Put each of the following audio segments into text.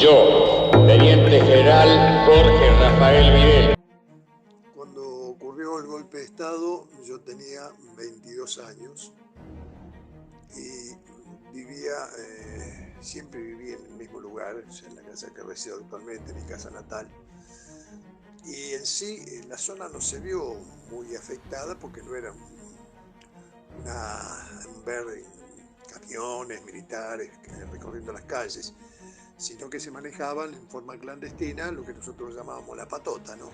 Yo, Teniente General Jorge Rafael Videla. Cuando ocurrió el golpe de Estado, yo tenía 22 años y siempre viví en el mismo lugar, en la casa que resido actualmente, mi casa natal. Y en sí, la zona no se vio muy afectada porque no era ver camiones militares recorriendo las calles, sino que se manejaban en forma clandestina lo que nosotros llamábamos la patota, ¿no?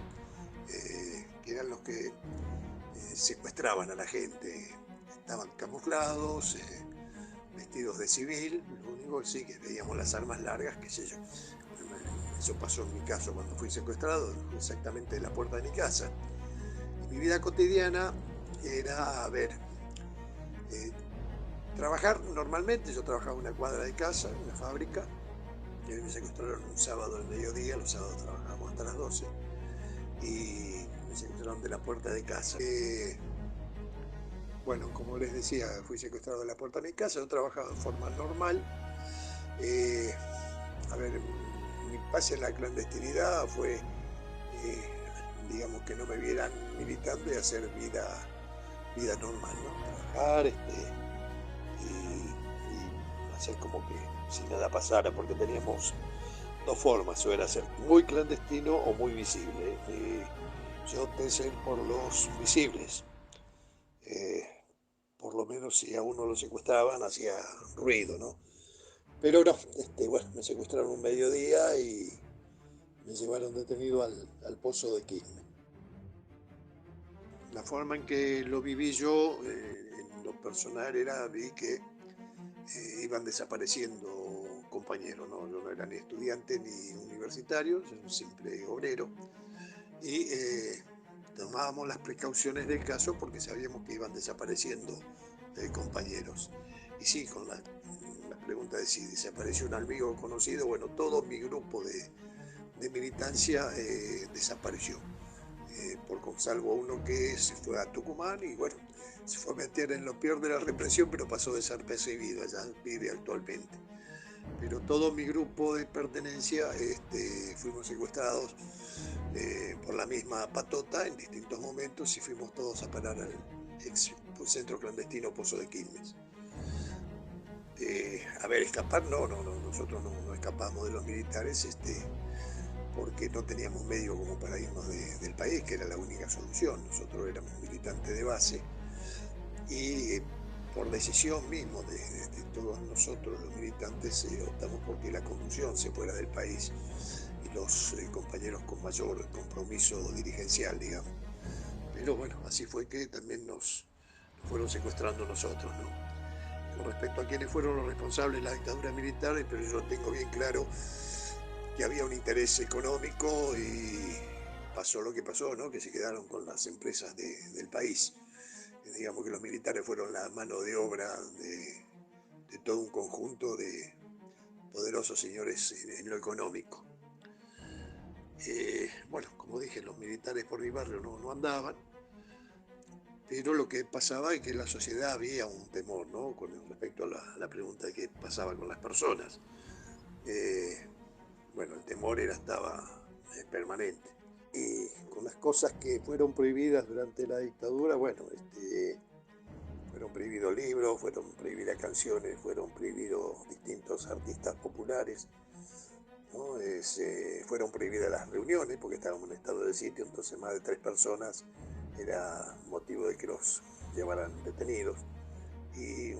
Que eran los que secuestraban a la gente. Estaban camuflados, vestidos de civil, lo único sí que veíamos las armas largas, qué sé yo. Eso pasó en mi caso cuando fui secuestrado, exactamente en la puerta de mi casa. Y mi vida cotidiana era, trabajar normalmente. Yo trabajaba en una cuadra de casa, en una fábrica, y me secuestraron un sábado al mediodía. Los sábados trabajábamos hasta las 12, y me secuestraron de la puerta de casa. Bueno, como les decía, fui secuestrado de la puerta de mi casa. Yo trabajaba de forma normal. Eh, Mi pase en la clandestinidad fue, digamos, que no me vieran militando y hacer vida normal, ¿no? Trabajar y hacer como que si nada pasara, porque teníamos dos formas: o era ser muy clandestino o muy visible. Yo opté ser por los visibles. Por lo menos si a uno lo secuestraban hacía ruido, ¿no? Pero no, bueno, me secuestraron un mediodía y me llevaron detenido al pozo de Quilmes. La forma en que lo viví yo, en lo personal, vi que iban desapareciendo compañeros, ¿no? Yo no era ni estudiante ni universitario, yo era un simple obrero, y tomábamos las precauciones del caso porque sabíamos que iban desapareciendo compañeros. Y sí, con la pregunta de si desapareció un amigo conocido, bueno, todo mi grupo de militancia desapareció. Salvo uno que se fue a Tucumán y bueno, se fue a meter en lo peor de la represión, pero pasó desapercibido, allá vive actualmente. Pero todo mi grupo de pertenencia fuimos secuestrados por la misma patota en distintos momentos, y fuimos todos a parar al ex centro clandestino Pozo de Quilmes. Escapar, no, nosotros no escapamos de los militares, porque no teníamos medio como para irnos del país, que era la única solución. Nosotros éramos militantes de base y por decisión mismo de todos nosotros los militantes optamos porque la conducción se fuera del país y los compañeros con mayor compromiso dirigencial, digamos. Pero bueno, así fue que también nos fueron secuestrando nosotros, ¿no? Con respecto a quiénes fueron los responsables de la dictadura militar, pero yo tengo bien claro que había un interés económico y pasó lo que pasó, ¿no? Que se quedaron con las empresas del país. Digamos que los militares fueron la mano de obra de todo un conjunto de poderosos señores en lo económico. Bueno, como dije, los militares por mi barrio no andaban, pero lo que pasaba es que en la sociedad había un temor, ¿no? Con respecto a la pregunta de qué pasaba con las personas. Bueno, el temor estaba permanente. Y con las cosas que fueron prohibidas durante la dictadura, bueno, fueron prohibidos libros, fueron prohibidas canciones, fueron prohibidos distintos artistas populares, ¿no? Fueron prohibidas las reuniones porque estábamos en estado de sitio, entonces más de 3 personas era motivo de que los llevaran detenidos. Y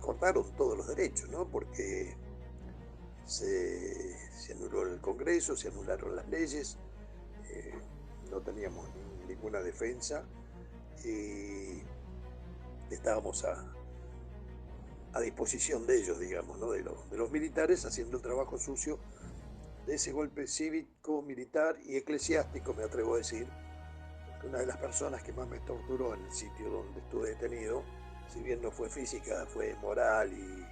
cortaron todos los derechos, ¿no? Porque se anuló el Congreso, se anularon las leyes, eh, no teníamos ninguna defensa y estábamos a disposición de ellos, digamos, ¿no? De los militares, haciendo el trabajo sucio de ese golpe cívico, militar y eclesiástico, me atrevo a decir, porque una de las personas que más me torturó en el sitio donde estuve detenido, si bien no fue física, fue moral y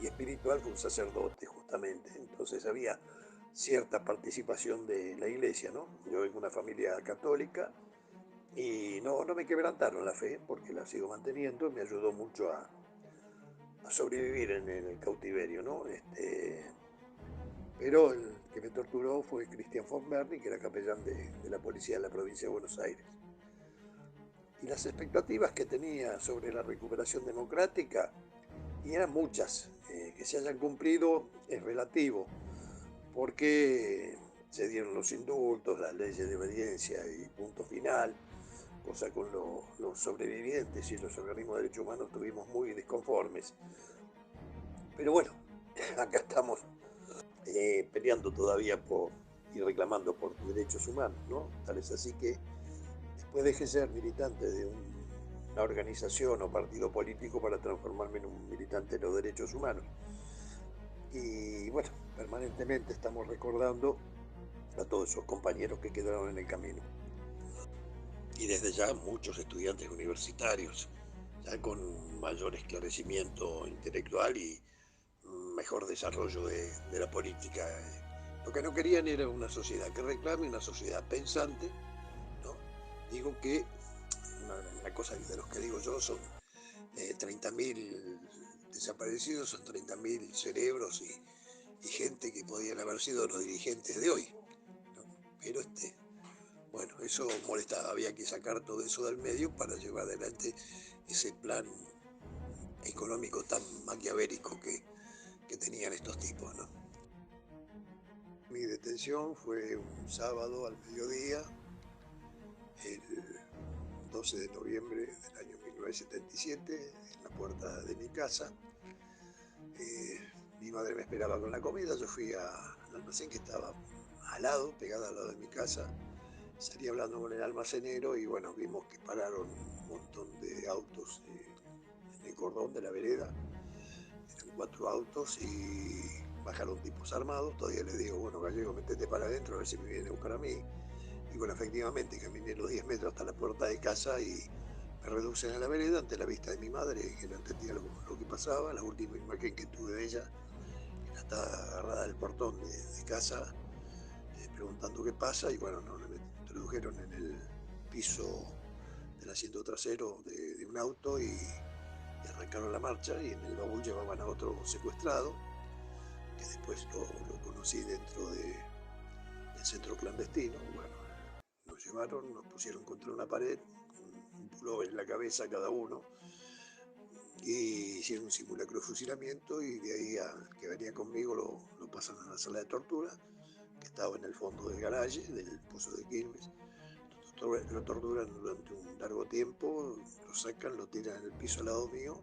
espiritual, fue un sacerdote justamente. Entonces había cierta participación de la iglesia, ¿no? Yo vengo de una familia católica y no me quebrantaron la fe porque la sigo manteniendo, me ayudó mucho a sobrevivir en el cautiverio, ¿no? Pero el que me torturó fue Cristian Fonberni, que era capellán de la policía de la provincia de Buenos Aires. Y las expectativas que tenía sobre la recuperación democrática, y eran muchas, que se hayan cumplido es relativo, porque se dieron los indultos, las leyes de obediencia y punto final, cosa con los sobrevivientes y los organismos de derechos humanos estuvimos muy desconformes. Pero bueno, acá estamos peleando todavía y reclamando por derechos humanos, ¿no? Tal es así que después dejé ser militante de una organización o partido político para transformarme en un militante de los derechos humanos. Y bueno, permanentemente estamos recordando a todos esos compañeros que quedaron en el camino. Y desde ya muchos estudiantes universitarios, ya con mayor esclarecimiento intelectual y mejor desarrollo de la política. Lo que no querían era una sociedad que reclame, una sociedad pensante, ¿no? Digo que una cosa de los que digo yo son 30.000 desaparecidos, son 30.000 cerebros y gente que podían haber sido los dirigentes de hoy, ¿no? Pero bueno, eso molestaba, había que sacar todo eso del medio para llevar adelante ese plan económico tan maquiavélico que tenían estos tipos, ¿no? Mi detención fue un sábado al mediodía, el 12 de noviembre del año 1977, en la puerta de mi casa. Mi madre me esperaba con la comida, yo fui al almacén que estaba al lado, pegada al lado de mi casa. Salí hablando con el almacenero y bueno, vimos que pararon un montón de autos en el cordón de la vereda. Eran 4 autos y bajaron tipos armados. Todavía les digo, bueno, Gallego, metete para adentro a ver si me vienen a buscar a mí. Y bueno, efectivamente caminé los 10 metros hasta la puerta de casa y me reducen a la vereda ante la vista de mi madre, que no entendía lo que pasaba. La última imagen que tuve de ella, que estaba agarrada del portón de casa, preguntando qué pasa. Y bueno, no, me introdujeron en el piso del asiento trasero de un auto y arrancaron la marcha y en el baúl llevaban a otro secuestrado, que después lo conocí dentro del centro clandestino. Bueno, nos llevaron, nos pusieron contra una pared, un pullover en la cabeza cada uno, y hicieron un simulacro de fusilamiento y de ahí al que venía conmigo lo pasan a la sala de tortura, que estaba en el fondo del garaje, del pozo de Quilmes. Lo torturan durante un largo tiempo, lo sacan, lo tiran en el piso al lado mío.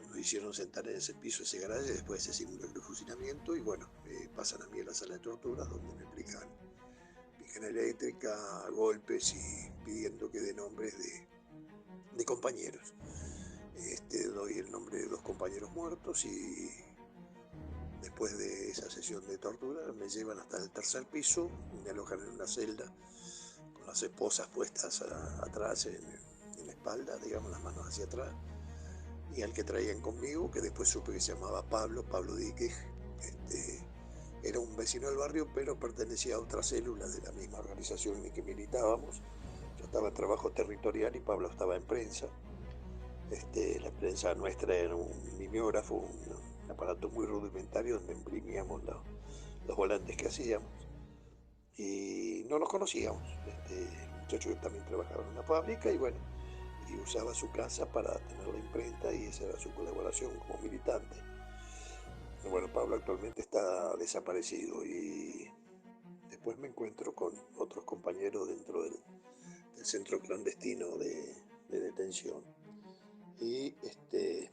Nos hicieron sentar en ese piso, ese garaje, después de ese simulacro de fusilamiento y bueno, pasan a mí a la sala de torturas donde me aplican pica eléctrica, golpes y pidiendo que dé nombres de compañeros. Doy el nombre de 2 compañeros muertos y después de esa sesión de tortura me llevan hasta el tercer piso, me alojan en una celda con las esposas puestas atrás en la espalda, digamos, las manos hacia atrás, y al que traían conmigo, que después supe que se llamaba Pablo Díquez, era un vecino del barrio, pero pertenecía a otra célula de la misma organización en que militábamos. Yo estaba en trabajo territorial y Pablo estaba en prensa. La prensa nuestra era un mimeógrafo, un aparato muy rudimentario donde imprimíamos los volantes que hacíamos. Y no nos conocíamos. El muchacho que también trabajaba en una fábrica y bueno, y usaba su casa para tener la imprenta y esa era su colaboración como militante. Bueno, Pablo actualmente está desaparecido y después me encuentro con otros compañeros dentro del centro clandestino de detención. Y qué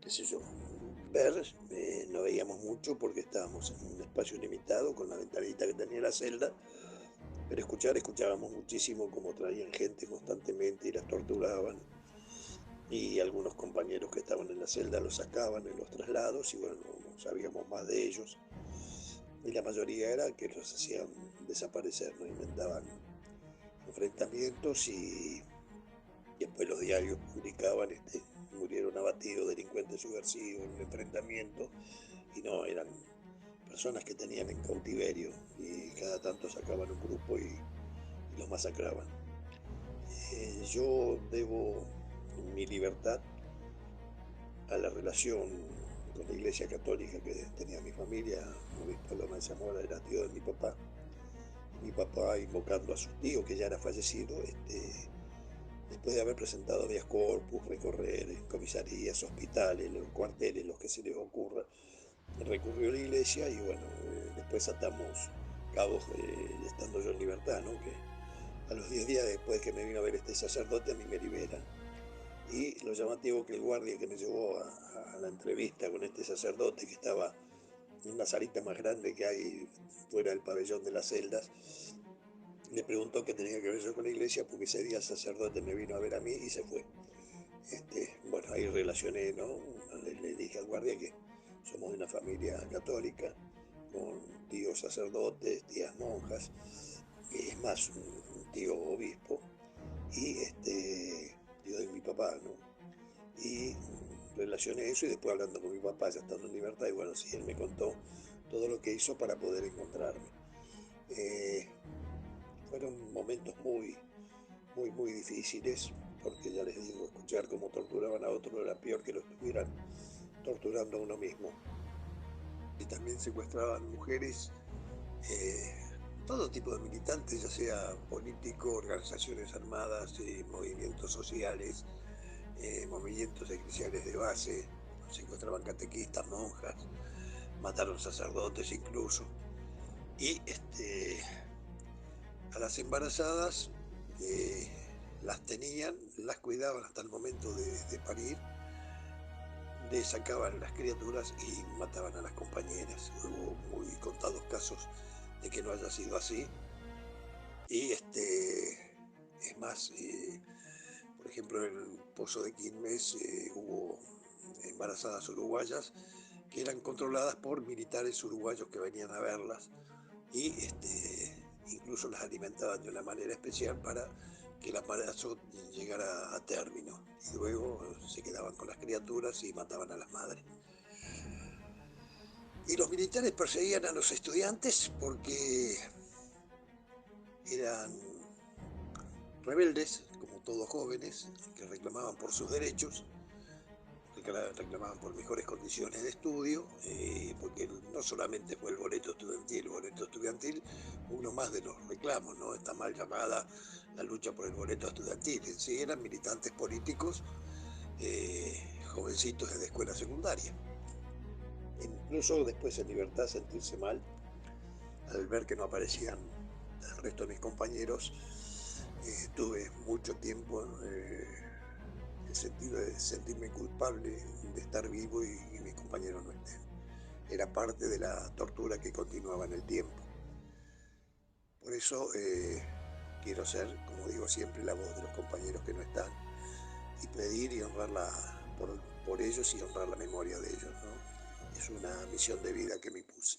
sé yo, ver, no veíamos mucho porque estábamos en un espacio limitado con la ventanita que tenía la celda, pero escuchábamos muchísimo cómo traían gente constantemente y las torturaban. Y algunos compañeros que estaban en la celda los sacaban en los traslados y bueno, no sabíamos más de ellos. Y la mayoría era que los hacían desaparecer, ¿no? Inventaban enfrentamientos y después los diarios publicaban, murieron abatidos delincuentes subversivos en un enfrentamiento, y no, eran personas que tenían en cautiverio y cada tanto sacaban un grupo y los masacraban. Yo debo mi libertad a la relación con la iglesia católica que tenía mi familia. Obispo Loma de Zamora era tío de mi papá. Mi papá invocando a su tío, que ya era fallecido, después de haber presentado habeas corpus, recorrer comisarías, hospitales, los cuarteles, los que se les ocurra, recurrió a la iglesia y bueno, después atamos cabos estando yo en libertad, ¿no? Que a los 10 días después que me vino a ver este sacerdote, a mí me liberan. Y lo llamativo que el guardia que me llevó a la entrevista con este sacerdote, que estaba en una salita más grande que hay fuera del pabellón de las celdas, le preguntó qué tenía que ver yo con la iglesia, porque ese día el sacerdote me vino a ver a mí y se fue. Bueno, ahí relacioné, ¿no? Le dije al guardia que somos de una familia católica, con tíos sacerdotes, tías monjas, es más, un tío obispo, y tío de mi papá, ¿no? Y relacioné eso y después hablando con mi papá, ya estando en libertad, y bueno, sí, él me contó todo lo que hizo para poder encontrarme. Eh, Fueron momentos muy difíciles, porque ya les digo, escuchar cómo torturaban a otro era peor que lo estuvieran torturando a uno mismo. Y también secuestraban mujeres, eh, todo tipo de militantes, ya sea políticos, organizaciones armadas, movimientos sociales, movimientos eclesiales de base, secuestraban catequistas, monjas, mataron sacerdotes incluso. Y a las embarazadas las tenían, las cuidaban hasta el momento de parir, le sacaban las criaturas y mataban a las compañeras. Hubo muy contados casos de que no haya sido así. Y es más, por ejemplo, en el Pozo de Quilmes hubo embarazadas uruguayas que eran controladas por militares uruguayos que venían a verlas y incluso las alimentaban de una manera especial para que el embarazo llegara a término, y luego se quedaban con las criaturas y mataban a las madres. Y los militares perseguían a los estudiantes porque eran rebeldes, como todos jóvenes, que reclamaban por sus derechos, reclamaban por mejores condiciones de estudio, porque no solamente fue el boleto estudiantil, uno más de los reclamos, ¿no? Está mal llamada la lucha por el boleto estudiantil, en sí eran militantes políticos, jovencitos de escuela secundaria. Incluso después en libertad sentirse mal al ver que no aparecían el resto de mis compañeros. Tuve mucho tiempo el sentido de sentirme culpable de estar vivo y mis compañeros no estén. Era parte de la tortura que continuaba en el tiempo. Por eso quiero ser, como digo siempre, la voz de los compañeros que no están y pedir y honrar por ellos y honrar la memoria de ellos, ¿no? Es una misión de vida que me puse.